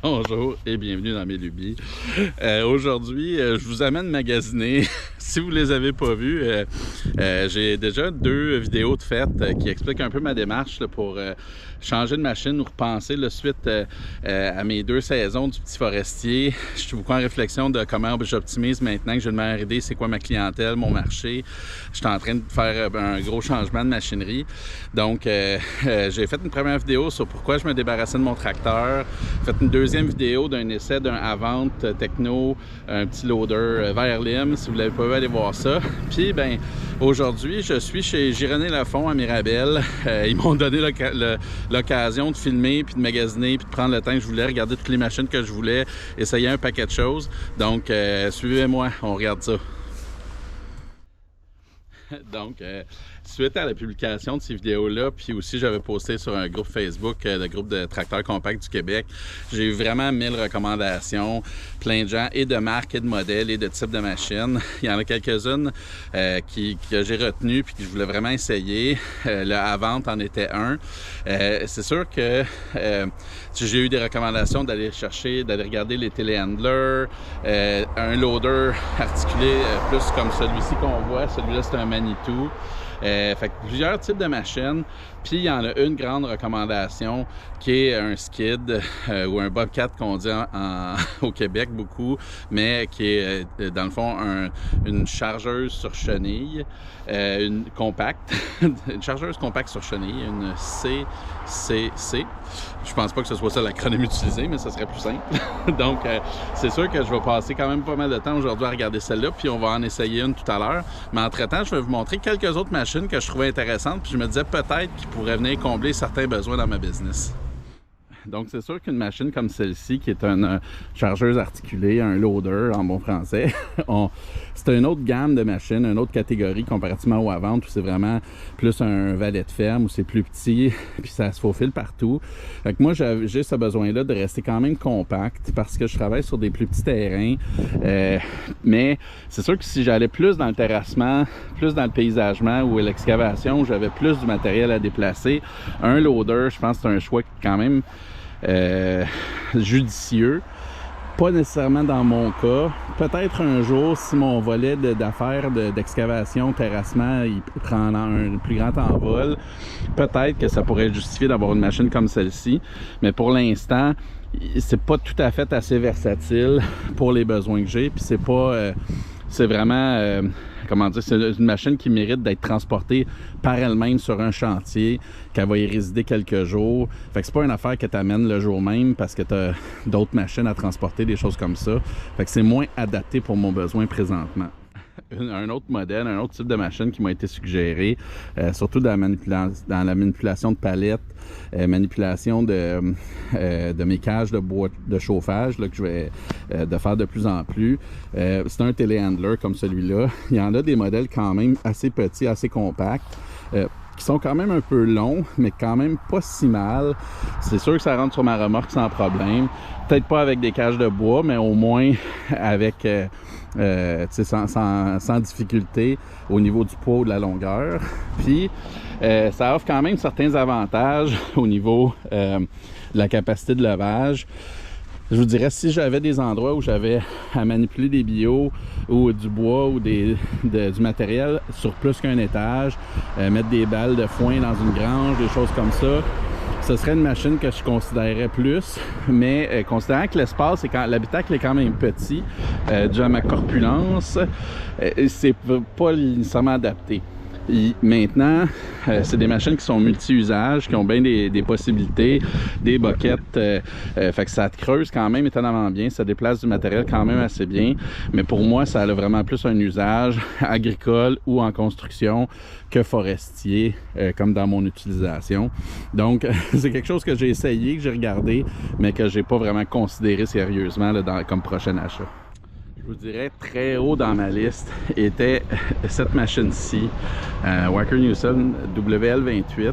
Bonjour et bienvenue dans mes lubies. Aujourd'hui, je vous amène magasiner. Si vous les avez pas vus, j'ai déjà 2 vidéos de faites qui expliquent un peu ma démarche là, pour changer de machine ou repenser la suite à mes 2 saisons du Petit Forestier. Je suis beaucoup en réflexion de comment j'optimise maintenant que j'ai une meilleure idée, c'est quoi ma clientèle, mon marché. Je suis en train de faire un gros changement de machinerie. Donc, j'ai fait une première vidéo sur pourquoi je me débarrassais de mon tracteur. J'ai fait une deuxième vidéo d'un essai d'un Avant Techno, un petit loader Verlim. Si vous ne l'avez pas vu, allez voir ça. Puis, ben, aujourd'hui, je suis chez Gironnet Lafont à Mirabel. Ils m'ont donné l'occasion de filmer, puis de magasiner, puis de prendre le temps que je voulais, regarder toutes les machines que je voulais, essayer un paquet de choses. Donc, suivez-moi, on regarde ça. Donc, suite à la publication de ces vidéos-là, puis aussi j'avais posté sur un groupe Facebook, le groupe de tracteurs compacts du Québec, j'ai eu vraiment 1000 recommandations, plein de gens, et de marques, et de modèles, et de types de machines. Il y en a quelques-unes que j'ai retenues, puis que je voulais vraiment essayer. Le Avant en était un. C'est sûr que j'ai eu des recommandations d'aller chercher, d'aller regarder les téléhandlers, un loader articulé plus comme celui-ci qu'on voit. Celui-là, c'est un Manitou. Fait que plusieurs types de machines. Puis il y en a une grande recommandation qui est un skid ou un bobcat qu'on dit au Québec beaucoup, mais qui est dans le fond une chargeuse sur chenille, une compacte, une chargeuse compacte sur chenille, une CCC. Je pense pas que ce soit ça l'acronyme utilisé, mais ça serait plus simple. Donc c'est sûr que je vais passer quand même pas mal de temps aujourd'hui à regarder celle-là, puis on va en essayer une tout à l'heure. Mais entre-temps, je vais vous montrer quelques autres machines que je trouvais intéressantes, puis je me disais peut-être qu'ils pourraient venir combler certains besoins dans ma business. Donc, c'est sûr qu'une machine comme celle-ci, qui est une chargeuse articulée, un loader en bon français, c'est une autre gamme de machines, une autre catégorie comparativement au Avant, où c'est vraiment plus un valet de ferme, où c'est plus petit, puis ça se faufile partout. Fait que moi, j'ai ce besoin-là de rester quand même compact, parce que je travaille sur des plus petits terrains. Mais c'est sûr que si j'allais plus dans le terrassement, plus dans le paysagement ou l'excavation, où j'avais plus du matériel à déplacer, un loader, je pense que c'est un choix quand même judicieux. Pas nécessairement dans mon cas. Peut-être un jour, si mon volet d'affaires d'excavation, terrassement, il prend un plus grand envol, peut-être que ça pourrait justifier d'avoir une machine comme celle-ci. Mais pour l'instant, c'est pas tout à fait assez versatile pour les besoins que j'ai. Puis c'est pas... c'est vraiment... comment dire, c'est une machine qui mérite d'être transportée par elle-même sur un chantier, qu'elle va y résider quelques jours. Fait que c'est pas une affaire que tu amènes le jour même parce que tu as d'autres machines à transporter, des choses comme ça. Fait que c'est moins adapté pour mon besoin présentement. Un autre modèle, un autre type de machine qui m'a été suggéré, surtout dans la manipulation de palettes, manipulation de mes cages de bois de chauffage là, que je vais de faire de plus en plus. C'est un téléhandler comme celui-là. Il y en a des modèles quand même assez petits, assez compacts. Qui sont quand même un peu longs, mais quand même pas si mal. C'est sûr que ça rentre sur ma remorque sans problème. Peut-être pas avec des cages de bois, mais au moins avec sans difficulté au niveau du poids ou de la longueur. Puis ça offre quand même certains avantages au niveau de la capacité de levage. Je vous dirais, si j'avais des endroits où j'avais à manipuler des bio ou du bois ou du matériel sur plus qu'un étage, mettre des balles de foin dans une grange, des choses comme ça, ce serait une machine que je considérerais plus, mais considérant que l'espace, l'habitacle est quand même petit, dû à ma corpulence, c'est pas nécessairement adapté. Et maintenant, c'est des machines qui sont multi-usages, qui ont bien des possibilités, des boquettes, fait que ça te creuse quand même étonnamment bien, ça déplace du matériel quand même assez bien, mais pour moi, ça a vraiment plus un usage agricole ou en construction que forestier, comme dans mon utilisation. Donc, c'est quelque chose que j'ai essayé, que j'ai regardé, mais que j'ai pas vraiment considéré sérieusement là, comme prochain achat. Je vous dirais très haut dans ma liste était cette machine-ci, Wacker Neuson WL28.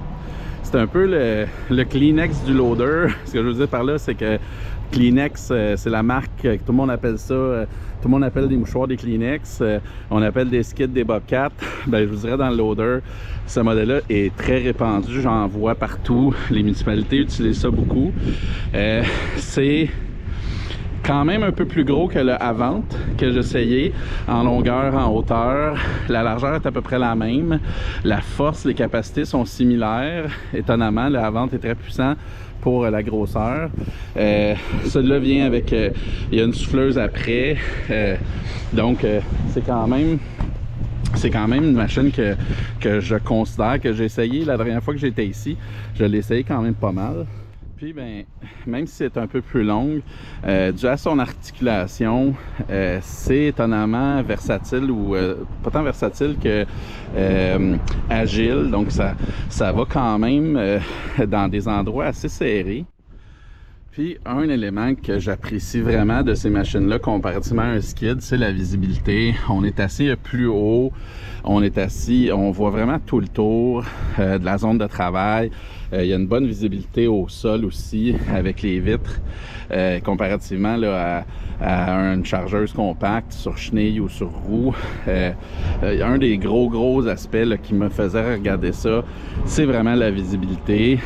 c'est un peu le Kleenex du loader. Ce que je veux dire par là, c'est que Kleenex, c'est la marque, tout le monde appelle ça, tout le monde appelle des mouchoirs des Kleenex, on appelle des skids des Bobcat. Ben, je vous dirais dans le loader, ce modèle-là est très répandu, j'en vois partout, les municipalités utilisent ça beaucoup. C'est quand même un peu plus gros que le Avant que j'essayais en longueur, en hauteur. La largeur est à peu près la même. La force, les capacités sont similaires. Étonnamment, le Avant est très puissant pour la grosseur. Celui-là vient avec... il y a une souffleuse après. Donc, c'est quand même une machine que je considère, que j'ai essayé la dernière fois que j'étais ici. Je l'ai essayé quand même pas mal. Puis, ben, même si c'est un peu plus longue, dû à son articulation, c'est étonnamment versatile ou pas tant versatile que agile. Donc, ça va quand même dans des endroits assez serrés. Puis, un élément que j'apprécie vraiment de ces machines-là comparativement à un skid, c'est la visibilité. On est assis plus haut, on voit vraiment tout le tour de la zone de travail. Il y a une bonne visibilité au sol aussi avec les vitres comparativement là, à une chargeuse compacte sur chenille ou sur roue. Un des gros aspects là, qui me faisait regarder ça, c'est vraiment la visibilité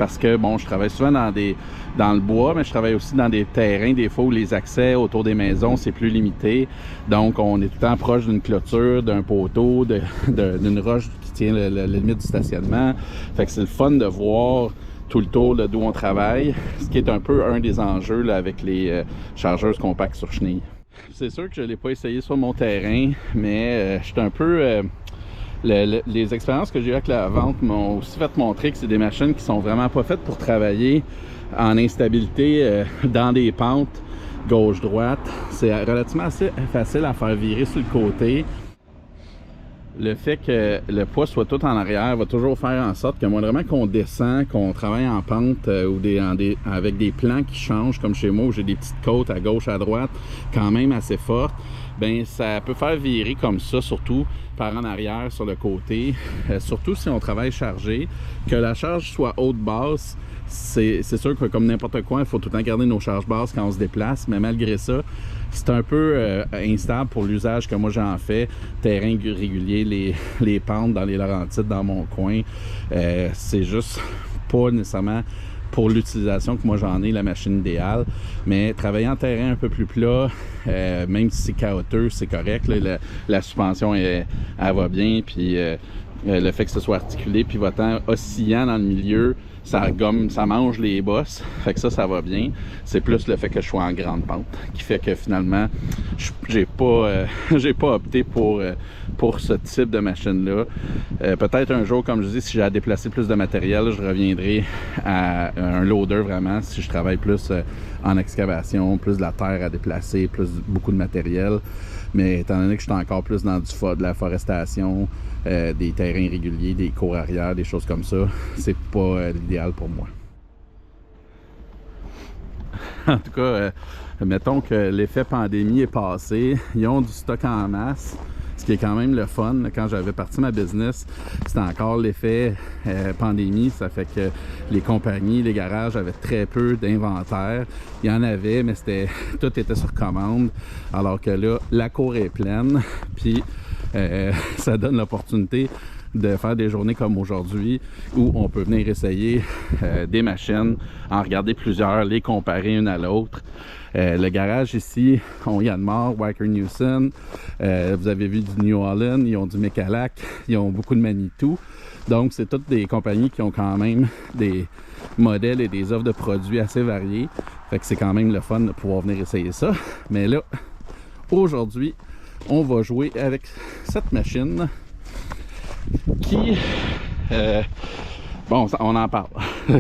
parce que bon, je travaille souvent dans le bois, mais je travaille aussi dans des terrains des fois où les accès autour des maisons c'est plus limité. Donc on est tout le temps proche d'une clôture, d'un poteau, d'une roche qui tient la limite du stationnement. Fait que c'est le fun de voir tout le tour d'où on travaille, ce qui est un peu un des enjeux là, avec les chargeuses compactes sur chenille. C'est sûr que je ne l'ai pas essayé sur mon terrain, mais je suis un peu... les expériences que j'ai eues avec la vente m'ont aussi fait montrer que c'est des machines qui sont vraiment pas faites pour travailler en instabilité dans des pentes gauche-droite. C'est relativement assez facile à faire virer sur le côté. Le fait que le poids soit tout en arrière va toujours faire en sorte que moindrement qu'on descend, qu'on travaille en pente ou avec des plans qui changent, comme chez moi où j'ai des petites côtes à gauche, à droite, quand même assez fortes, ben ça peut faire virer comme ça, surtout par en arrière sur le côté, surtout si on travaille chargé, que la charge soit haute-basse. C'est sûr que comme n'importe quoi, il faut tout le temps garder nos charges basses quand on se déplace, mais malgré ça, c'est un peu instable pour l'usage que moi j'en fais. Terrain régulier, les pentes dans les Laurentides, dans mon coin, c'est juste pas nécessairement pour l'utilisation que moi j'en ai la machine idéale. Mais travailler en terrain un peu plus plat, même si c'est caouteux, c'est correct. Là, la suspension, elle va bien, puis le fait que ce soit articulé, pivotant, oscillant dans le milieu, ça gomme, ça mange les bosses, fait que ça va bien. C'est plus le fait que je sois en grande pente qui fait que finalement j'ai pas opté pour ce type de machine là. Peut-être un jour, comme je dis, si j'ai à déplacer plus de matériel, je reviendrai à un loader vraiment, si je travaille plus en excavation, plus de la terre à déplacer, beaucoup de matériel. Mais étant donné que je suis encore plus dans de la forestation, des terrains réguliers, des cours arrière, des choses comme ça, c'est pas l'idéal pour moi. En tout cas, mettons que l'effet pandémie est passé, ils ont du stock en masse, ce qui est quand même le fun. Quand j'avais parti ma business, c'était encore l'effet pandémie, ça fait que les compagnies, les garages avaient très peu d'inventaire. Il y en avait, mais tout était sur commande, alors que là, la cour est pleine, puis ça donne l'opportunité de faire des journées comme aujourd'hui où on peut venir essayer des machines, en regarder plusieurs, les comparer une à l'autre. Le garage ici, on Yanmar, Wacker-Neuson, vous avez vu du New Holland, ils ont du Mecalac, ils ont beaucoup de Manitou. Donc c'est toutes des compagnies qui ont quand même des modèles et des offres de produits assez variés. Fait que c'est quand même le fun de pouvoir venir essayer ça. Mais là, aujourd'hui, on va jouer avec cette machine qui, bon, on en parle,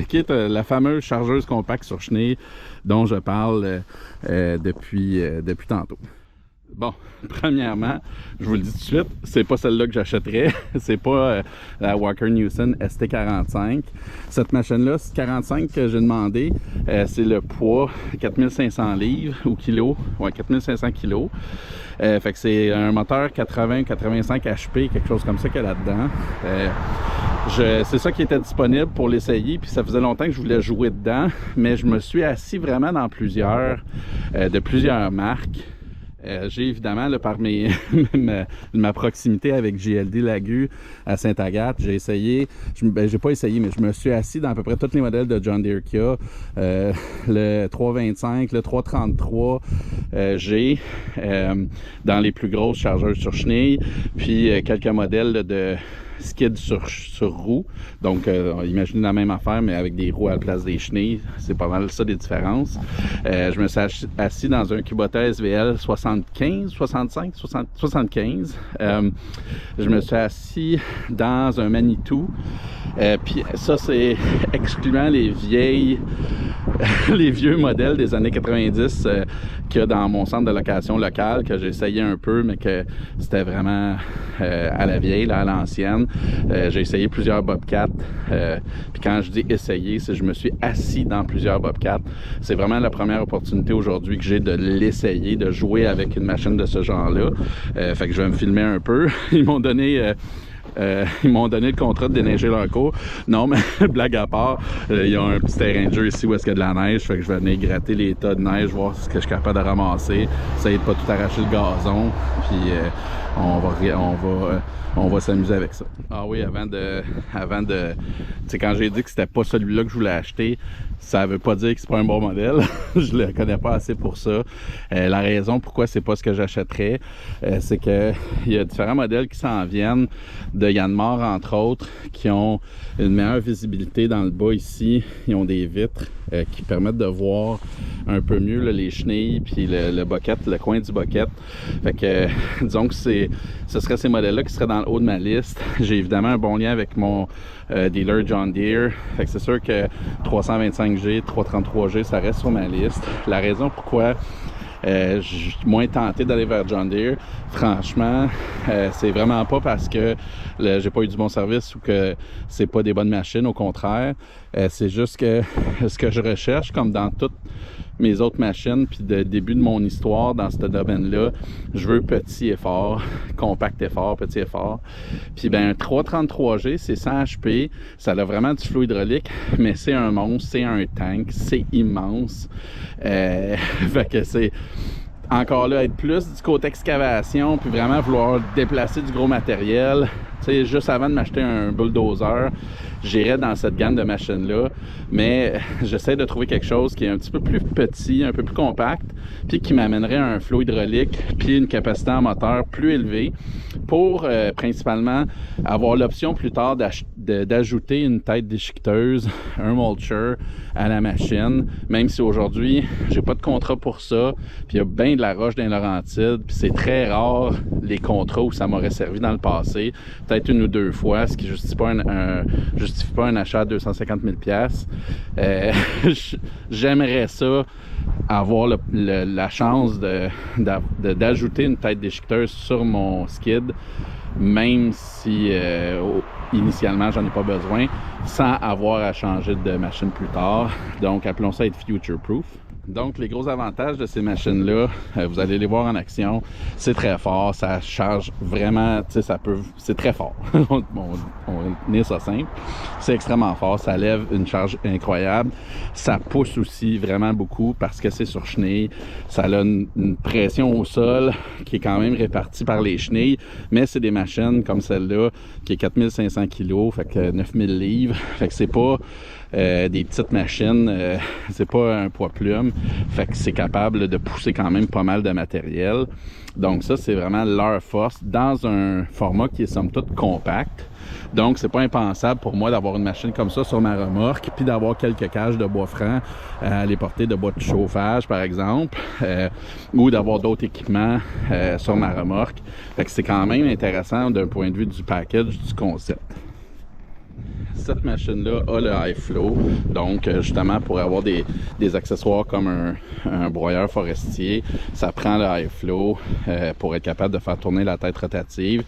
qui est la fameuse chargeuse compacte sur chenille dont je parle depuis tantôt. Bon, premièrement, je vous le dis tout de suite, c'est pas celle-là que j'achèterais. C'est pas la Wacker-Neuson ST45. Cette machine-là, 45 que j'ai demandé, c'est le poids 4500 livres ou kilos. Ouais, 4500 kilos. Fait que c'est un moteur 80-85 HP, quelque chose comme ça qu'il y a là-dedans. c'est ça qui était disponible pour l'essayer, puis ça faisait longtemps que je voulais jouer dedans, mais je me suis assis vraiment dans de plusieurs marques. J'ai évidemment, là, par ma proximité avec JLD Lagu à Sainte-Agathe, j'ai essayé, j'ai pas essayé, mais je me suis assis dans à peu près tous les modèles de John Deere qu'il y a, le 325, le 333 G, dans les plus grosses chargeuses sur chenilles, puis quelques modèles de skid sur roue, donc imaginez la même affaire mais avec des roues à la place des chenilles, c'est pas mal ça les différences. Je me suis assis dans un Kubota SVL 75, 65, 75. Je me suis assis dans un Manitou, puis ça c'est excluant les vieux modèles des années 90 qu'il y a dans mon centre de location local, que j'ai essayé un peu, mais que c'était vraiment à la vieille, là, à l'ancienne. J'ai essayé plusieurs Bobcat. Puis quand je dis essayer, c'est que je me suis assis dans plusieurs Bobcat. C'est vraiment la première opportunité aujourd'hui que j'ai de l'essayer, de jouer avec une machine de ce genre-là. Fait que je vais me filmer un peu. Ils m'ont donné le contrat de déneiger leur cours. Non, mais blague à part, ils ont un petit terrain de jeu ici où est-ce qu'il y a de la neige. Fait que je vais venir gratter les tas de neige, voir ce que je suis capable de ramasser. Essayer de pas tout arracher le gazon. Puis on va s'amuser avec ça. Ah oui, avant de tu sais, quand j'ai dit que c'était pas celui-là que je voulais acheter, ça veut pas dire que c'est pas un bon modèle. Je le connais pas assez pour ça. La raison pourquoi c'est pas ce que j'achèterais, c'est que il y a différents modèles qui s'en viennent, de Yanmar entre autres, qui ont une meilleure visibilité dans le bas ici. Ils ont des vitres qui permettent de voir un peu mieux là, les chenilles puis le boquette, le coin du boquette. Fait que disons que ce serait ces modèles-là qui seraient dans le haut de ma liste. J'ai évidemment un bon lien avec mon dealer John Deere. Fait que c'est sûr que 325G, 333G, ça reste sur ma liste. La raison pourquoi je suis moins tenté d'aller vers John Deere, franchement, c'est vraiment pas parce que j'ai pas eu du bon service ou que c'est pas des bonnes machines, au contraire. C'est juste que ce que je recherche, comme dans toutes mes autres machines, puis de début de mon histoire dans ce domaine-là, je veux petit effort, compact effort, petit effort. Puis ben un 333G, c'est 100 HP, ça a vraiment du flot hydraulique, mais c'est un monstre, c'est un tank, c'est immense. Fait que c'est encore là, être plus du côté excavation, puis vraiment vouloir déplacer du gros matériel. Tu sais, juste avant de m'acheter un bulldozer, j'irais dans cette gamme de machines-là, mais j'essaie de trouver quelque chose qui est un petit peu plus petit, un peu plus compact, puis qui m'amènerait un flot hydraulique, puis une capacité en moteur plus élevée, pour principalement avoir l'option plus tard d'ajouter une tête déchiqueteuse, un mulcher à la machine, même si aujourd'hui, j'ai pas de contrat pour ça, puis il y a bien de la roche dans les Laurentides, puis c'est très rare les contrats où ça m'aurait servi dans le passé, peut-être une ou deux fois, ce qui justifie pas un achat à 250 000 $. J'aimerais ça, avoir la chance d'ajouter une tête déchiqueteuse sur mon skid, même si initialement j'en ai pas besoin, sans avoir à changer de machine plus tard. Donc appelons ça être future proof. Donc, les gros avantages de ces machines-là, vous allez les voir en action, c'est très fort, ça charge vraiment, tu sais, c'est très fort. On va tenir ça simple. C'est extrêmement fort, ça lève une charge incroyable. Ça pousse aussi vraiment beaucoup parce que c'est sur chenilles. Ça a une pression au sol qui est quand même répartie par les chenilles, mais c'est des machines comme celle-là qui est 4500 kg, fait que 9000 livres. Fait que c'est pas des petites machines, c'est pas un poids plume, fait que c'est capable de pousser quand même pas mal de matériel. Donc ça, c'est vraiment leur force dans un format qui est somme toute compact. Donc c'est pas impensable pour moi d'avoir une machine comme ça sur ma remorque, puis d'avoir quelques cages de bois franc à les porter, de bois de chauffage par exemple, ou d'avoir d'autres équipements sur ma remorque. Fait que c'est quand même intéressant d'un point de vue du package, du concept. Cette machine-là a le high flow, donc justement pour avoir des accessoires comme un broyeur forestier, ça prend le high flow pour être capable de faire tourner la tête rotative.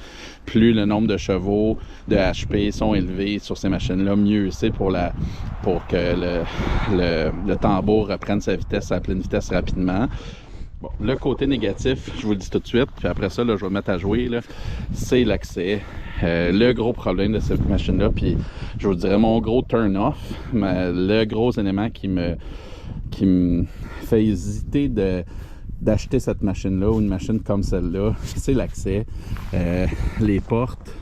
Plus le nombre de chevaux de HP sont élevés sur ces machines-là, mieux c'est pour que le tambour reprenne sa vitesse à pleine vitesse rapidement. Bon, le côté négatif, je vous le dis tout de suite, puis après ça, là, je vais me mettre à jouer, c'est l'accès. le gros problème de cette machine-là, puis je vous dirais mon gros turn-off, le gros élément qui me fait hésiter d'acheter cette machine-là ou une machine comme celle-là, c'est l'accès. Les portes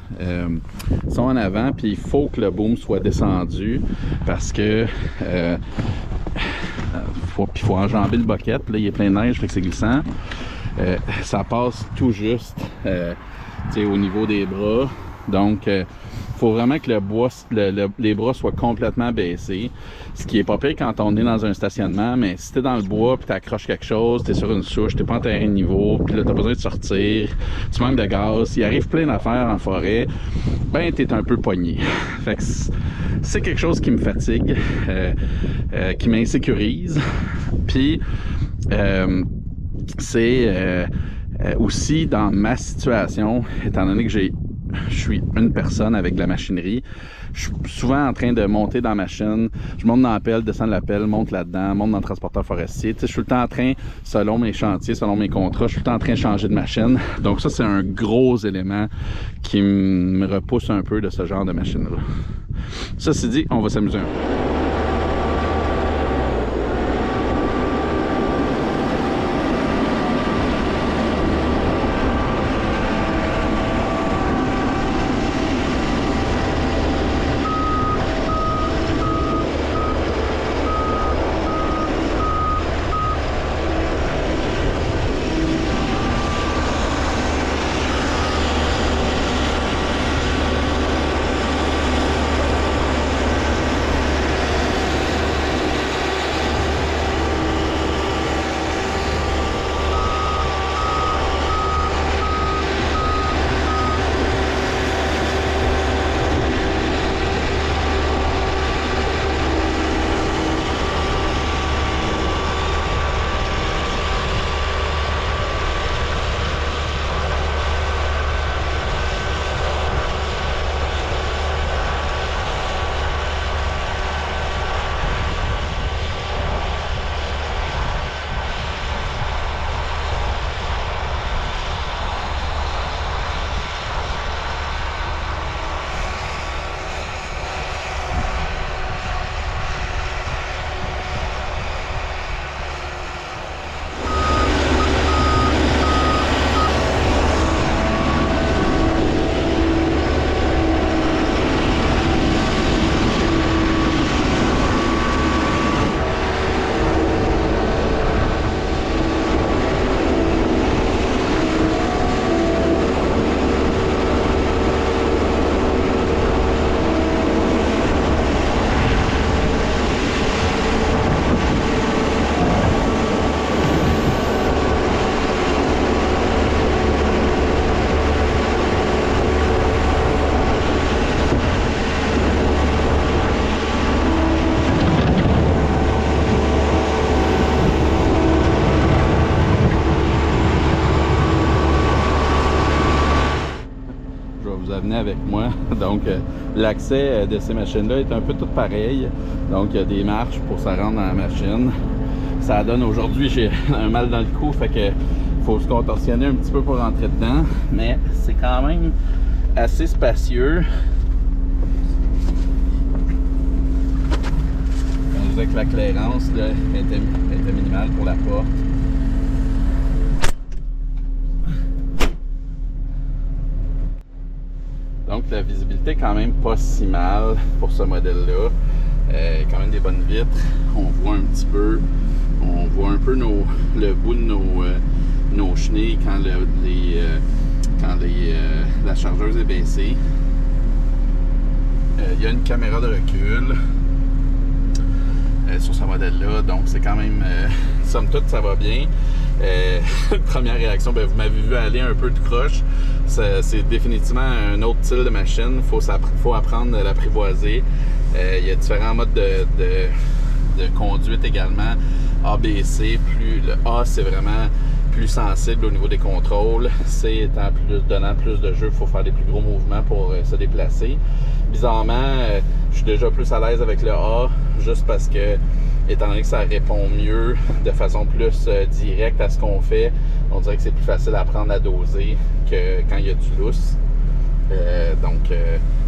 sont en avant, puis il faut que le boom soit descendu parce que faut enjamber le bucket. Là, il est plein de neige, fait que c'est glissant. Ça passe tout juste au niveau des bras. Donc, faut vraiment que les bras soient complètement baissés. Ce qui est pas pire quand on est dans un stationnement, mais si t'es dans le bois, puis t'accroches quelque chose, t'es sur une souche, t'es pas en terrain de niveau, puis là t'as besoin de sortir, tu manques de gaz, il arrive plein d'affaires en forêt, ben t'es un peu pogné. Fait que c'est quelque chose qui me fatigue, qui m'insécurise. Puis c'est aussi dans ma situation, étant donné que je suis une personne avec de la machinerie, je suis souvent en train de monter dans la machine, je monte dans la pelle, descends de la pelle, monte là-dedans, monte dans le transporteur forestier. Tu sais, je suis tout le temps en train, selon mes chantiers, selon mes contrats, je suis tout le temps en train de changer de machine. Donc ça, c'est un gros élément qui me repousse un peu de ce genre de machine-là. Ceci dit, on va s'amuser un peu. Avec moi. Donc, l'accès de ces machines-là est un peu tout pareil. Donc, il y a des marches pour se rendre dans la machine. Ça donne aujourd'hui, j'ai un mal dans le cou, fait que faut se contorsionner un petit peu pour rentrer dedans. Mais c'est quand même assez spacieux. On disait que la clairance là, était minimale pour la porte. Donc la visibilité est quand même pas si mal pour ce modèle-là. Quand même des bonnes vitres. On voit un petit peu, le bout de nos chenilles quand la chargeuse est baissée. Il y a une caméra de recul sur ce modèle-là, donc c'est quand même, somme toute, ça va bien. Première réaction, vous m'avez vu aller un peu de croche. C'est définitivement un autre style de machine. Faut apprendre à l'apprivoiser. Il y a différents modes de conduite également. ABC, le A, c'est vraiment plus sensible au niveau des contrôles. C étant donnant plus de jeu, il faut faire des plus gros mouvements pour se déplacer. Bizarrement, je suis déjà plus à l'aise avec le A, juste parce que, étant donné que ça répond mieux de façon plus directe à ce qu'on fait, on dirait que c'est plus facile à apprendre à doser que quand il y a du lousse.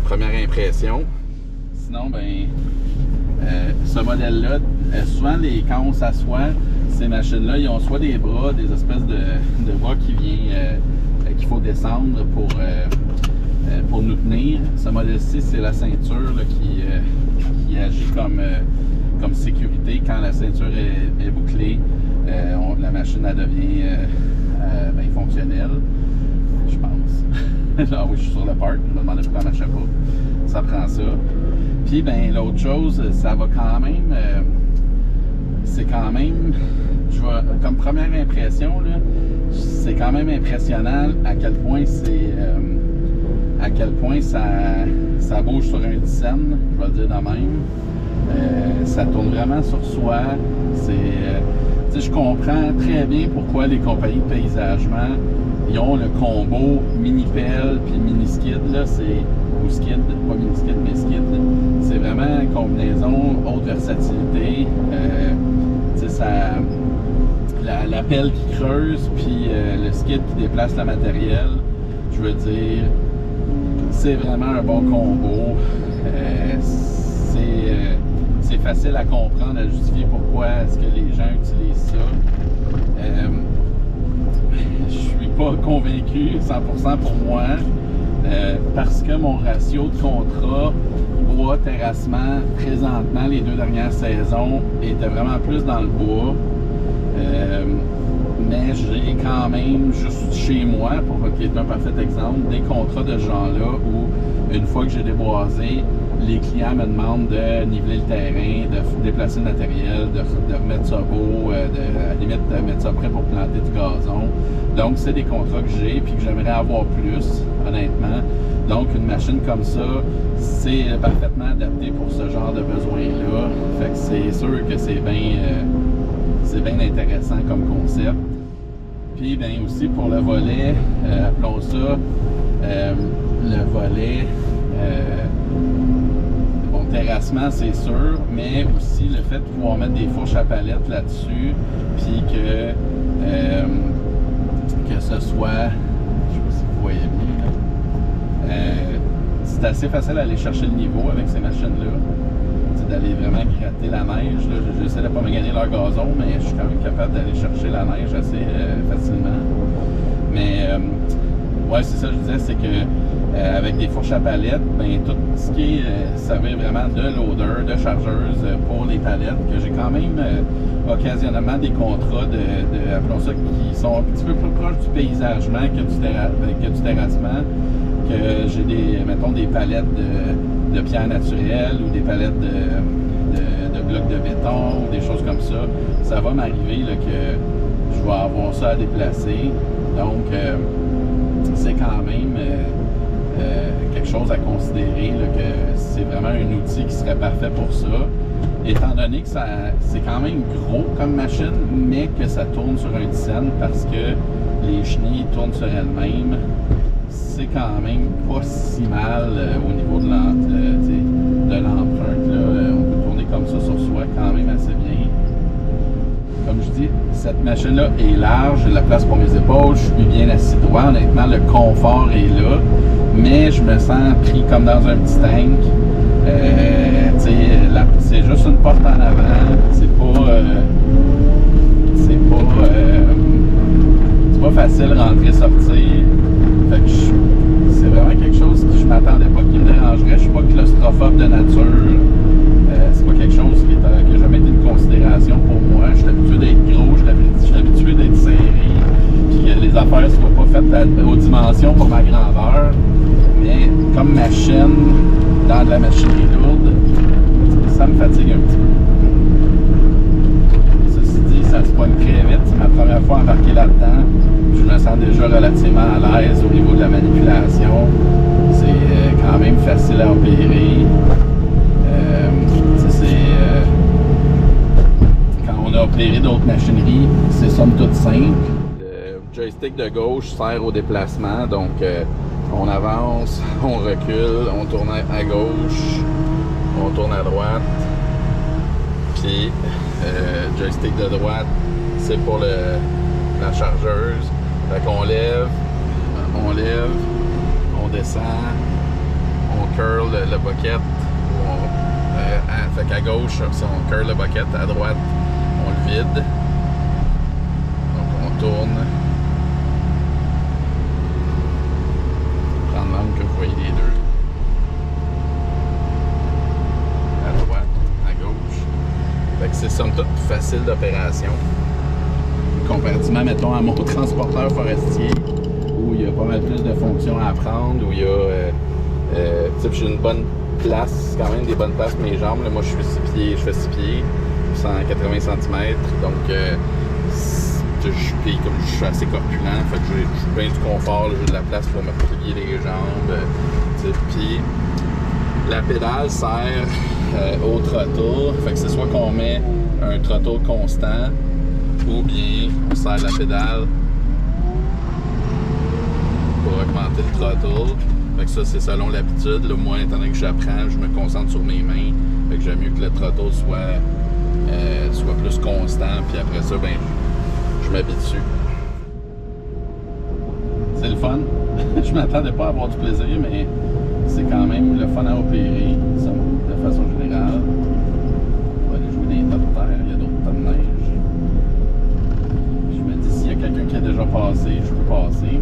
Première impression. Sinon, ce modèle-là, souvent, quand on s'assoit, ces machines-là, ils ont soit des bras, des espèces de bras qu'il faut descendre pour nous tenir. Ce modèle-ci, c'est la ceinture là, qui agit comme sécurité. Quand la ceinture est bouclée, la machine elle devient fonctionnelle, je pense. Ah oui, je suis sur le parc, je me demandais pourquoi elle ne marchait pas. Ça prend ça. Puis, l'autre chose, ça va quand même... c'est quand même... comme première impression, là, c'est quand même impressionnant à quel point ça bouge sur un dizaine, je vais le dire de même. Ça tourne vraiment sur soi. Je comprends très bien pourquoi les compagnies de paysagement ils ont le combo mini-pelle puis mini-skid, là, ou skid, pas mini-skid, mais skid. C'est vraiment une combinaison, haute versatilité. La pelle qui creuse, puis le skid qui déplace le matériel. Je veux dire, c'est vraiment un bon combo. C'est facile à comprendre, à justifier pourquoi est-ce que les gens utilisent ça. Je suis pas convaincu 100% pour moi, parce que mon ratio de contrat bois-terrassement, présentement, les 2 dernières saisons, était vraiment plus dans le bois. Mais j'ai quand même, juste chez moi, pour qu'il y ait un parfait exemple, des contrats de ce genre-là où, une fois que j'ai déboisé, les clients me demandent de niveler le terrain, de déplacer le matériel, de remettre ça beau, à la limite de mettre ça prêt pour planter du gazon. Donc, c'est des contrats que j'ai puis que j'aimerais avoir plus, honnêtement. Donc, une machine comme ça, c'est parfaitement adapté pour ce genre de besoin-là. Fait que c'est sûr que c'est bien intéressant comme concept. Puis, aussi pour le volet, appelons ça le volet terrassement, c'est sûr, mais aussi le fait de pouvoir mettre des fourches à palettes là-dessus, puis que ce soit, je sais pas si vous voyez bien, c'est assez facile à aller chercher le niveau avec ces machines-là. C'est d'aller vraiment gratter la neige. J'essaie de ne pas me gagner leur gazon, mais je suis quand même capable d'aller chercher la neige assez facilement. Mais ouais, c'est ça que je disais, c'est que avec des fourches à palettes, tout ce qui est servir vraiment de loader, de chargeuse pour les palettes, que j'ai quand même occasionnellement des contrats appelons ça, qui sont un petit peu plus proches du paysagement que du terrassement, que j'ai des palettes de pierre naturelle ou des palettes de blocs de béton ou des choses comme ça. Ça va m'arriver que je vais avoir ça à déplacer. Donc, c'est quand même quelque chose à considérer, que c'est vraiment un outil qui serait parfait pour ça, étant donné que c'est quand même gros comme machine, mais que ça tourne sur un dizaine parce que les chenilles tournent sur elles-mêmes. C'est quand même pas si mal au niveau de l'empreinte. On peut tourner comme ça sur soi quand même assez bien. Comme je dis, cette machine-là est large, j'ai de la place pour mes épaules, je suis bien assis droit. Honnêtement, le confort est là, mais je me sens pris comme dans un petit tank. C'est juste une porte en avant, c'est pas facile rentrer-sortir. Fait que c'est vraiment quelque chose que je m'attendais pas qui me dérangerait. Je suis pas claustrophobe de nature. C'est pas quelque chose qui n'a jamais été une considération pour moi. Je suis habitué d'être gros, je suis habitué d'être serré, puis que les affaires ne soient pas faites aux dimensions pour ma grandeur. Mais comme machine, dans de la machinerie lourde, ça me fatigue un petit peu. Ceci dit, ça se pogne très vite. C'est ma première fois embarqué là-dedans. Je me sens déjà relativement à l'aise au niveau de la manipulation. C'est quand même facile à opérer. Quand on a opéré d'autres machineries, c'est somme toute simple. Le joystick de gauche sert au déplacement, donc on avance, on recule, on tourne à gauche, on tourne à droite. Puis joystick de droite, c'est pour la chargeuse. Fait qu'on lève, on descend, on curl le bucket, fait qu'à gauche, on curl le bucket, à droite, on le vide. Donc on tourne. Prendre l'angle que vous voyez les deux. À droite, à gauche. Fait que c'est somme toute plus facile d'opération. Comparativement, mettons, à mon transporteur forestier, où il y a pas mal plus de fonctions à apprendre, où il y a... j'ai une bonne place, quand même des bonnes places pour mes jambes. Là, moi, je fais 6 pieds, 180 cm, donc comme je suis assez corpulent, fait que j'ai bien du confort, j'ai de la place pour me plier les jambes. Puis la pédale sert au throttle, fait que c'est soit qu'on met un throttle constant, ou bien on sert la pédale pour augmenter le throttle. Fait que ça, c'est selon l'habitude. Là, moi, étant donné que j'apprends, je me concentre sur mes mains. Fait que j'aime mieux que le throttle soit plus constant. Puis après ça, ben, je m'habitue. C'est le fun. Je m'attendais pas à avoir du plaisir, mais c'est quand même le fun à opérer, de façon générale. On va aller jouer des tas de terre. Il y a d'autres tas de neige. Puis je me dis, s'il y a quelqu'un qui a déjà passé, je peux passer.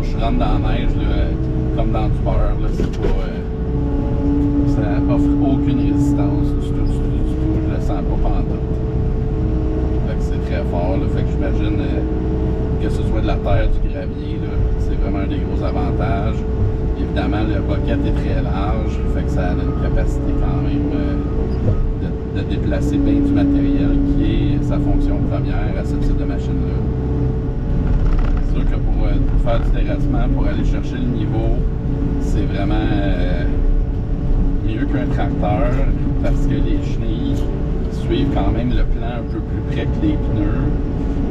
Je rentre dans la neige, là, comme dans du beurre, là, c'est pas... ça offre aucune résistance du tout, je le sens pas pantoute. Fait que c'est très fort, là, fait que j'imagine que ce soit de la terre, du gravier, là, c'est vraiment un des gros avantages. Évidemment, le bucket est très large, fait que ça a une capacité quand même de déplacer bien du matériel qui est sa fonction première à ce type de machine-là. C'est sûr que pour faire du terrassement, pour aller chercher le niveau, c'est vraiment mieux qu'un tracteur parce que les chenilles suivent quand même le plan un peu plus près que les pneus.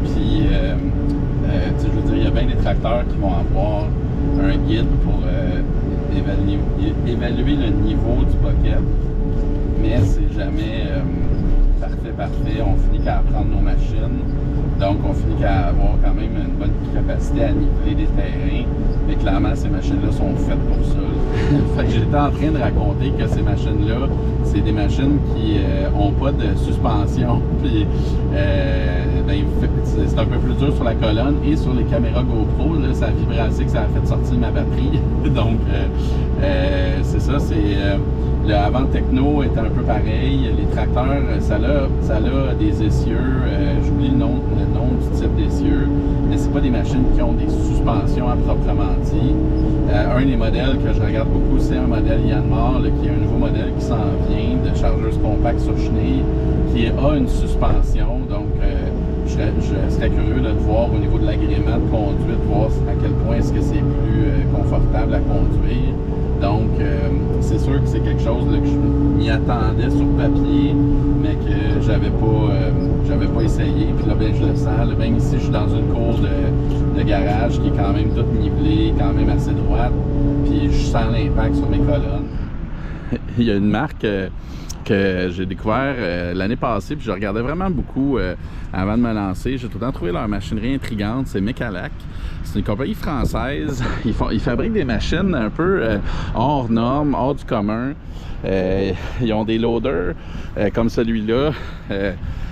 Puis, je veux dire, il y a bien des tracteurs qui vont avoir un guide pour évaluer le niveau du bucket, mais c'est jamais parfait. On finit qu'à apprendre nos machines. Donc, on finit qu'à avoir quand même une bonne capacité à niveler des terrains. Mais clairement, ces machines-là sont faites pour ça. Fait que j'étais en train de raconter que ces machines-là, c'est des machines qui n'ont pas de suspension. Puis, c'est un peu plus dur sur la colonne et sur les caméras GoPro. Là, ça a vibré assez que ça a fait sortir ma batterie. Donc, c'est ça. Le avant techno est un peu pareil. Les tracteurs, ça a des essieux. J'oublie le nom du type d'essieux, mais c'est pas des machines qui ont des suspensions à proprement dit. Un des modèles que je regarde beaucoup, c'est un modèle Yanmar, qui est un nouveau modèle qui s'en vient de chargeuse compacte sur chenille, qui a une suspension. Donc, je serais curieux de voir au niveau de l'agrément de conduite, voir à quel point est-ce que c'est plus confortable à conduire. Donc, c'est sûr que c'est quelque chose là, que je m'y attendais sur papier, mais que j'avais pas essayé. Puis là, ben, je le sens. Là, même ici, je suis dans une cour de garage qui est quand même toute nivelée, quand même assez droite. Puis je sens l'impact sur mes colonnes. Il y a une marque que j'ai découvert l'année passée, puis je regardais vraiment beaucoup avant de me lancer. J'ai tout le temps trouvé leur machinerie intrigante, c'est Mecalac. C'est une compagnie française. Ils fabriquent des machines un peu hors normes, hors du commun. Ils ont des loaders comme celui-là.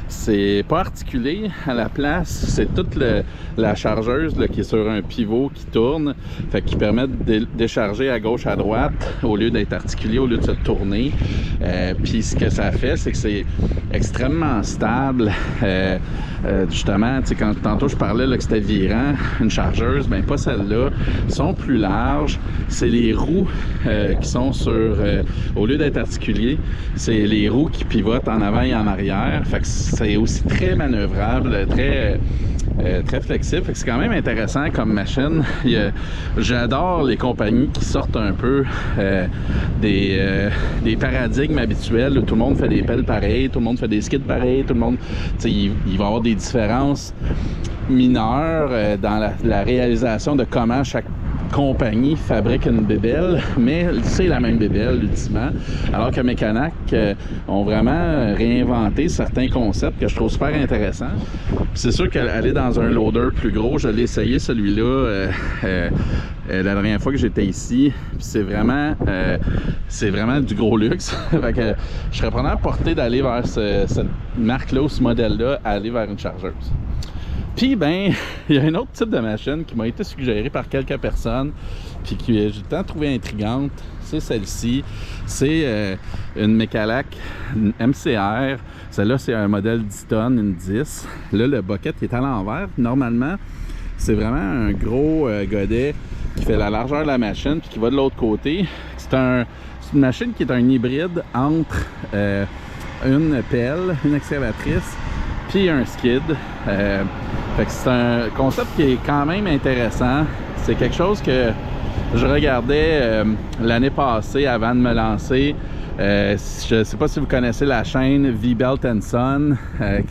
C'est pas articulé à la place, c'est toute la chargeuse là, qui est sur un pivot qui tourne, fait qui permet de décharger à gauche, à droite, au lieu d'être articulé, au lieu de se tourner. Puis ce que ça fait, c'est que c'est extrêmement stable. Justement, tu sais, quand tantôt je parlais là, que c'était virant, une chargeuse, ben pas celle-là, sont plus larges. C'est les roues qui sont au lieu d'être articulées, c'est les roues qui pivotent en avant et en arrière. Fait que c'est aussi très manœuvrable, très flexible. Fait que c'est quand même intéressant comme machine. J'adore les compagnies qui sortent un peu des paradigmes habituels où tout le monde fait des pelles pareilles, tout le monde fait des skids pareils, tout le monde, il va y avoir des différences mineures dans la réalisation de comment chaque compagnie fabrique une bébelle, mais c'est la même bébelle ultimement. Alors que Mekanac ont vraiment réinventé certains concepts que je trouve super intéressants. C'est sûr qu'aller dans un loader plus gros, je l'ai essayé celui-là la dernière fois que j'étais ici, c'est vraiment du gros luxe. Fait que je serais preneur porté d'aller vers cette marque-là ou ce modèle-là, aller vers une chargeuse. Puis, ben, il y a un autre type de machine qui m'a été suggéré par quelques personnes, puis que j'ai tout le temps trouvé intrigante. C'est celle-ci. C'est une Mekalac MCR. Celle-là, c'est un modèle 10 tonnes, une 10. Là, le bucket qui est à l'envers, normalement, c'est vraiment un gros godet qui fait la largeur de la machine, puis qui va de l'autre côté. C'est une machine qui est un hybride entre une pelle, une excavatrice, puis un skid. Fait que c'est un concept qui est quand même intéressant. C'est quelque chose que je regardais l'année passée avant de me lancer. Je ne sais pas si vous connaissez la chaîne V-Belt & Son,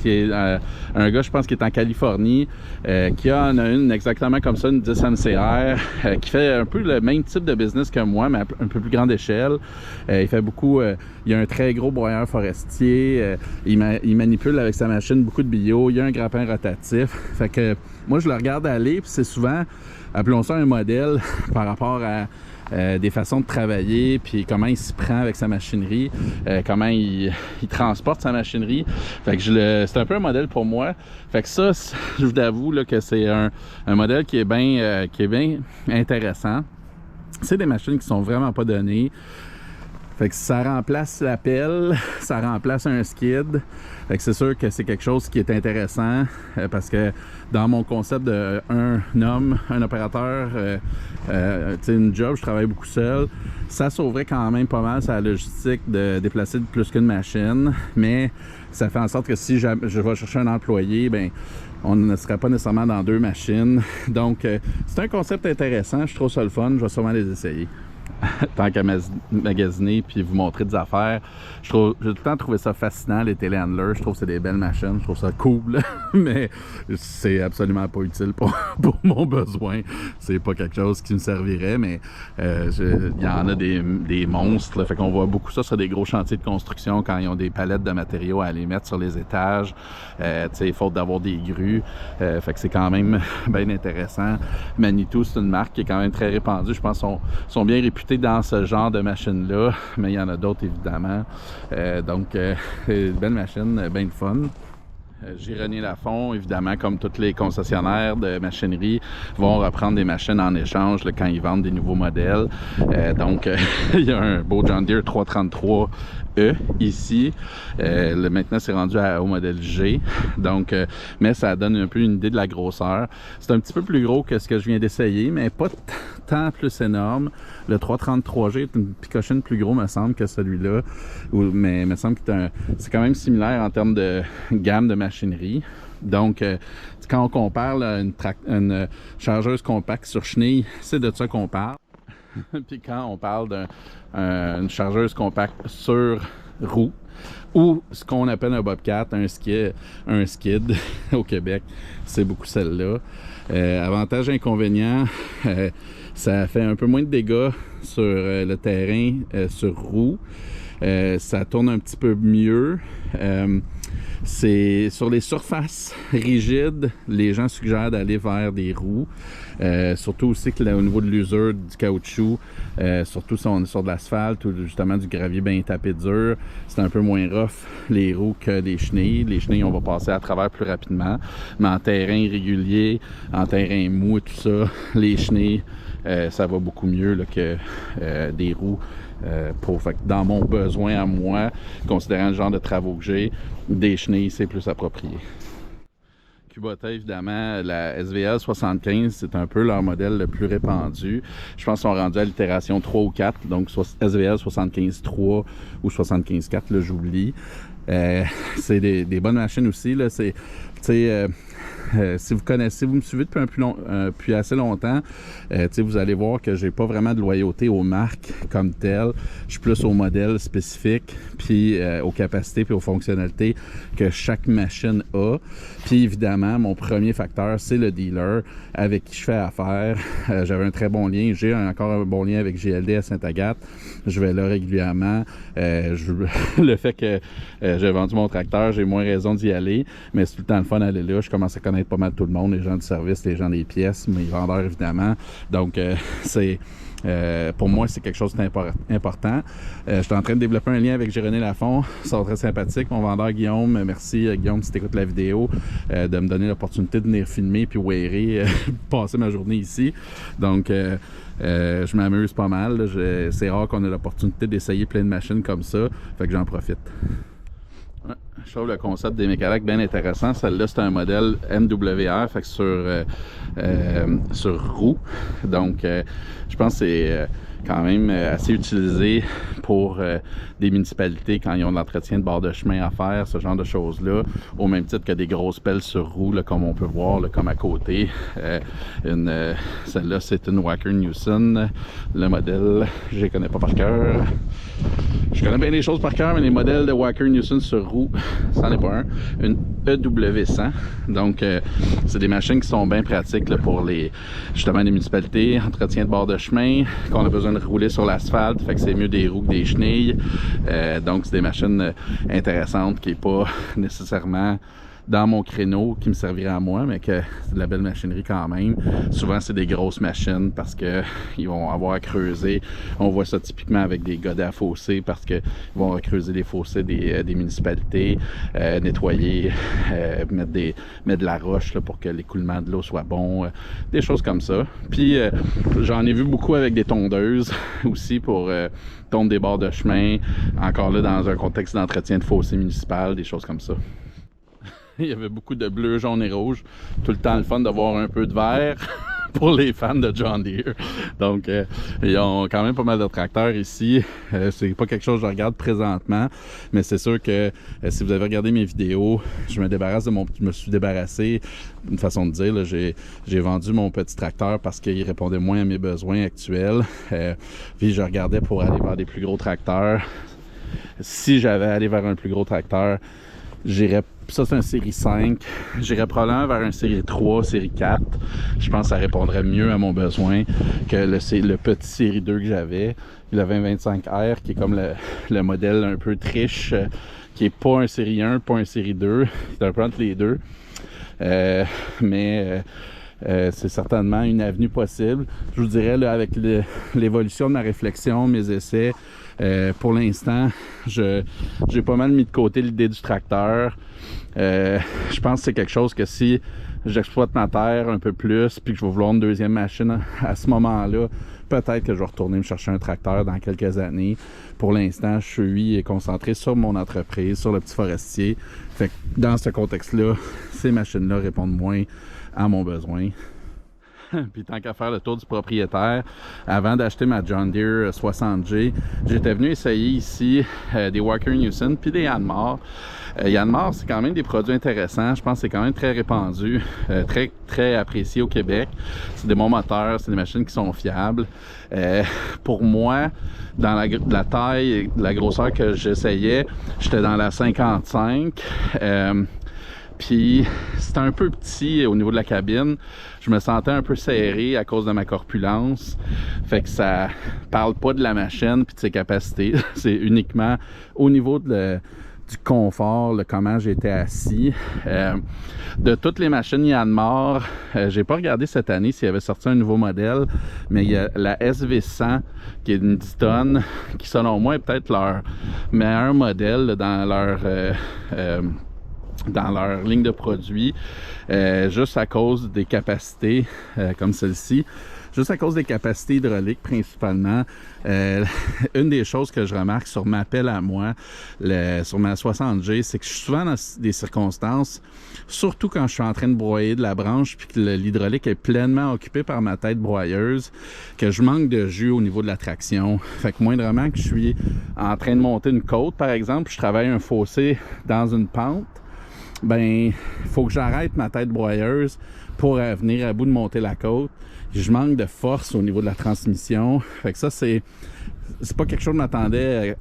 qui est un gars, je pense, qui est en Californie, qui en a une exactement comme ça, une 10 MCR, qui fait un peu le même type de business que moi, mais un peu plus grande échelle. Il fait beaucoup, il a un très gros broyeur forestier, il manipule avec sa machine beaucoup de bio, il y a un grappin rotatif. Fait que moi, je le regarde aller, puis c'est souvent, appelons ça un modèle par rapport à des façons de travailler, puis comment il s'y prend avec sa machinerie, comment il transporte sa machinerie. Fait que c'est un peu un modèle pour moi. Fait que ça, je vous avoue là, que c'est un modèle qui est bien intéressant. C'est des machines qui sont vraiment pas données. Fait que ça remplace la pelle, ça remplace un skid. Fait que c'est sûr que c'est quelque chose qui est intéressant parce que dans mon concept de un homme, un opérateur, une job, je travaille beaucoup seul. Ça sauverait quand même pas mal sa logistique de déplacer plus qu'une machine, mais ça fait en sorte que si je vais chercher un employé, ben on ne serait pas nécessairement dans 2 machines. Donc c'est un concept intéressant, je trouve ça le fun, je vais sûrement les essayer. Tant qu'à magasiner puis vous montrer des affaires, j'ai tout le temps trouvé ça fascinant, les téléhandlers. Je trouve que c'est des belles machines, je trouve ça cool, mais c'est absolument pas utile pour mon besoin. C'est pas quelque chose qui me servirait, mais il y en a des monstres, là, fait qu'on voit beaucoup ça sur des gros chantiers de construction quand ils ont des palettes de matériaux à aller mettre sur les étages, faute d'avoir des grues, fait que c'est quand même bien intéressant. Manitou, c'est une marque qui est quand même très répandue, je pense sont bien réputés dans ce genre de machine-là, mais il y en a d'autres évidemment. Donc, une belle machine, bien de fun. Gironier Lafont, évidemment, comme tous les concessionnaires de machinerie, vont reprendre des machines en échange là, quand ils vendent des nouveaux modèles. Donc, il y a un beau John Deere 333E ici. Maintenant, c'est rendu au modèle G. Donc, mais ça donne un peu une idée de la grosseur. C'est un petit peu plus gros que ce que je viens d'essayer, mais pas tant plus énorme. Le 333G est une picochine plus gros, me semble, que celui-là. Mais il me semble que c'est quand même similaire en termes de gamme de machinerie. Donc, quand on compare là, une chargeuse compacte sur chenille, c'est de ça qu'on parle. Puis quand on parle d'une chargeuse compacte sur roue, ou ce qu'on appelle un bobcat, un skid au Québec, c'est beaucoup celle-là. Avantage inconvénient, ça fait un peu moins de dégâts sur le terrain sur roue. Ça tourne un petit peu mieux. C'est sur les surfaces rigides, les gens suggèrent d'aller vers des roues. Surtout aussi que là, au niveau de l'usure du caoutchouc, surtout si on est sur de l'asphalte ou justement du gravier bien tapé dur, c'est un peu moins rough les roues que les chenilles. Les chenilles, on va passer à travers plus rapidement. Mais en terrain irrégulier, en terrain mou et tout ça, les chenilles, ça va beaucoup mieux là, que des roues. Fait que dans mon besoin à moi, considérant le genre de travaux que j'ai, des chenilles, c'est plus approprié. Kubota, évidemment, la SVL 75, c'est un peu leur modèle le plus répandu. Je pense qu'ils sont rendus à l'itération 3 ou 4, donc SVL 75.3 ou 75.4, là, j'oublie. C'est des bonnes machines aussi, là. si vous me suivez depuis assez longtemps, vous allez voir que j'ai pas vraiment de loyauté aux marques comme telles. Je suis plus aux modèles spécifiques, puis aux capacités, puis aux fonctionnalités que chaque machine a. Puis évidemment, mon premier facteur, c'est le dealer avec qui je fais affaire. J'avais un très bon lien. J'ai encore un bon lien avec GLD à Sainte-Agathe. Je vais là régulièrement. Le fait que j'ai vendu mon tracteur, j'ai moins raison d'y aller, mais c'est tout le temps le fun d'aller là. Je commence à connaître pas mal tout le monde, les gens du service, les gens des pièces, mes vendeurs évidemment. Donc pour moi, c'est quelque chose d'important. Je suis en train de développer un lien avec Jérémy Lafont. Ils sont très sympathiques. Mon vendeur Guillaume, merci Guillaume si tu écoutes la vidéo, de me donner l'opportunité de venir filmer puis wearer, passer ma journée ici. Donc, je m'amuse pas mal. C'est rare qu'on ait l'opportunité d'essayer plein de machines comme ça. Fait que j'en profite. Je trouve le concept des mécaniques bien intéressant. Celle-là, c'est un modèle MWR, fait que sur roue. Donc, je pense que c'est quand même assez utilisé pour des municipalités quand ils ont de l'entretien de bord de chemin à faire, ce genre de choses-là, au même titre que des grosses pelles sur roue, là, comme on peut voir, là, comme à côté. Celle-là, c'est une Wacker Neuson. Le modèle, je les connais pas par cœur. Je connais bien les choses par cœur, mais les modèles de Wacker Neuson sur roue, c'en est pas un. Une EW100. Donc, c'est des machines qui sont bien pratiques là, pour justement les municipalités, entretien de bord de chemin, qu'on a besoin de rouler sur l'asphalte, fait que c'est mieux des roues que des chenilles. Donc, c'est des machines intéressantes qui n'est pas nécessairement dans mon créneau qui me servirait à moi, mais que c'est de la belle machinerie quand même. Souvent, c'est des grosses machines parce que ils vont avoir à creuser. On voit ça typiquement avec des godets à fossés parce qu'ils vont creuser les fossés des municipalités, nettoyer, mettre de la roche là, pour que l'écoulement de l'eau soit bon, des choses comme ça. Puis, j'en ai vu beaucoup avec des tondeuses aussi pour tondre des bords de chemin, encore là dans un contexte d'entretien de fossés municipal, des choses comme ça. Il y avait beaucoup de bleu, jaune et rouge. Tout le temps le fun d'avoir un peu de vert pour les fans de John Deere. Donc, ils ont quand même pas mal de tracteurs ici. C'est pas quelque chose que je regarde présentement, mais c'est sûr que si vous avez regardé mes vidéos, je me suis débarrassé, une façon de dire. J'ai vendu mon petit tracteur parce qu'il répondait moins à mes besoins actuels. Puis je regardais pour aller vers des plus gros tracteurs. Si j'avais allé vers un plus gros tracteur, ça c'est un série 5, j'irais probablement vers un série 3, série 4. Je pense que ça répondrait mieux à mon besoin que le petit série 2 que j'avais, le 2025R, qui est comme le modèle un peu triche, qui est pas un série 1, pas un série 2, c'est un peu entre les deux. Mais c'est certainement une avenue possible. Je vous dirais, là, avec l'évolution de ma réflexion, mes essais, pour l'instant, j'ai pas mal mis de côté l'idée du tracteur. Je pense que c'est quelque chose que si j'exploite ma terre un peu plus, puis que je vais vouloir une deuxième machine à ce moment-là, peut-être que je vais retourner me chercher un tracteur dans quelques années. Pour l'instant, je suis concentré sur mon entreprise, sur le petit forestier. Fait que dans ce contexte-là, ces machines-là répondent moins à mon besoin. Puis tant qu'à faire le tour du propriétaire, avant d'acheter ma John Deere 60G, j'étais venu essayer ici des Wacker Neuson puis des Yanmar. Yanmar, c'est quand même des produits intéressants. Je pense que c'est quand même très répandu, très, très apprécié au Québec. C'est des bons moteurs, c'est des machines qui sont fiables. Pour moi, dans la taille, la grosseur que j'essayais, j'étais dans la 55. Puis c'était un peu petit au niveau de la cabine. Je me sentais un peu serré à cause de ma corpulence. Fait que ça parle pas de la machine puis de ses capacités. C'est uniquement au niveau du confort, comment j'étais assis. De toutes les machines Yanmar, j'ai pas regardé cette année s'il y avait sorti un nouveau modèle, mais il y a la SV100 qui est une 10 tonnes, qui selon moi est peut-être leur meilleur modèle là, dans leur ligne de produits, juste à cause des capacités comme celle-ci, juste à cause des capacités hydrauliques principalement. Une des choses que je remarque sur ma pelle à moi, sur ma 60G, c'est que je suis souvent dans des circonstances, surtout quand je suis en train de broyer de la branche puis que l'hydraulique est pleinement occupée par ma tête broyeuse, que je manque de jus au niveau de la traction. Fait que moindrement que je suis en train de monter une côte, par exemple, je travaille un fossé dans une pente, ben, il faut que j'arrête ma tête broyeuse pour venir à bout de monter la côte. Je manque de force au niveau de la transmission. Fait que ça, c'est pas quelque chose que je m'attendais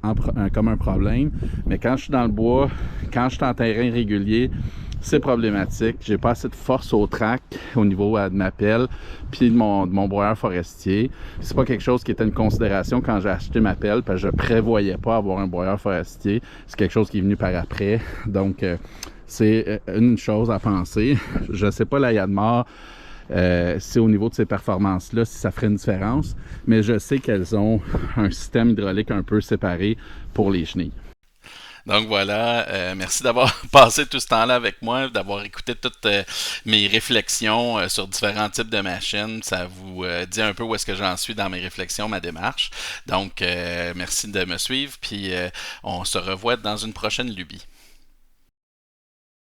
comme un problème. Mais quand je suis dans le bois, quand je suis en terrain régulier, c'est problématique. J'ai pas assez de force au track au niveau de ma pelle puis de mon broyeur forestier. C'est pas quelque chose qui était une considération quand j'ai acheté ma pelle parce que je prévoyais pas avoir un broyeur forestier. C'est quelque chose qui est venu par après. Donc, c'est une chose à penser. Je sais pas la Yanmar, c'est au niveau de ces performances-là si ça ferait une différence, mais je sais qu'elles ont un système hydraulique un peu séparé pour les chenilles. Donc voilà, merci d'avoir passé tout ce temps-là avec moi, d'avoir écouté toutes mes réflexions sur différents types de machines. Ça vous dit un peu où est-ce que j'en suis dans mes réflexions, ma démarche. Donc merci de me suivre, puis on se revoit dans une prochaine lubie.